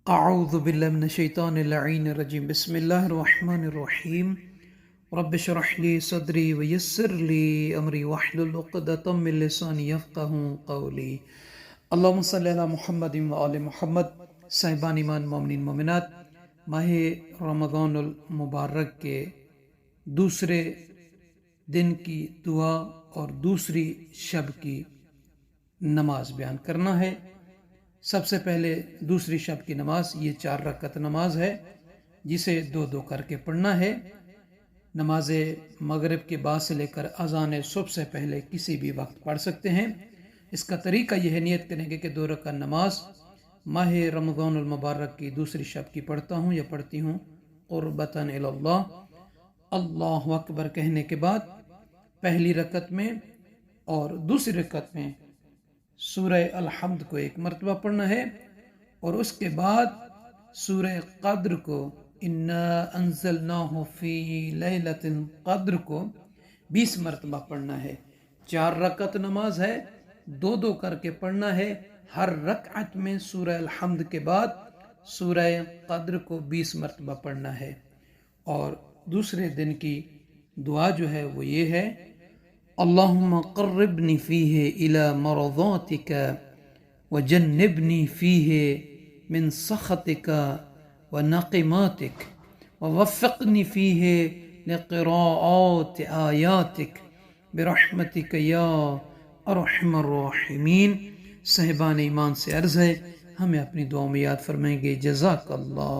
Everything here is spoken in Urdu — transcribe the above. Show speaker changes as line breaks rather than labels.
اعوذ باللہ من الشیطان اللعین الرجیم بسم اللہ الرحمن الرحیم رب اشرح لی صدری ویسر لی امری واحلل عقدۃ من لسانی یفقہوا قولی۔ اللہم صلی علی محمد وآل محمد۔ صاحبان ایمان مومنین مومنات، ماہ رمضان المبارک کے دوسرے دن کی دعا اور دوسری شب کی نماز بیان کرنا ہے۔ سب سے پہلے دوسری شب کی نماز، یہ 4 رکعت نماز ہے جسے 2 کر کے پڑھنا ہے۔ نماز مغرب کے بعد سے لے کر اذان صبح سے پہلے کسی بھی وقت پڑھ سکتے ہیں۔ اس کا طریقہ یہ ہے، نیت کریں گے کہ 2 رکعت نماز ماہ رمضان المبارک کی دوسری شب کی پڑھتا ہوں یا پڑھتی ہوں قربتاً الی اللہ۔ اللہ اکبر کہنے کے بعد پہلی رکعت میں اور دوسری رکعت میں سورہ الحمد کو 1 مرتبہ پڑھنا ہے، اور اس کے بعد سورہ قدر کو انا انزلناہ فی لیلۃ القدر کو 20 مرتبہ پڑھنا ہے۔ 4 رکعت نماز ہے، 2 کر کے پڑھنا ہے۔ ہر رکعت میں سورہ الحمد کے بعد سورہ قدر کو 20 مرتبہ پڑھنا ہے۔ اور دوسرے دن کی دعا جو ہے وہ یہ ہے، اللہم قربنی فیہ الی مرضاتک وجنبنی فیہ من سخطک ونقماتک ووفقنی فیہ لقراءات آیاتک برحمتک یا ارحم الراحمین۔ صاحبان ایمان سے عرض ہے، ہمیں اپنی دعاؤں میں یاد فرمائیں گے۔ جزاک اللہ۔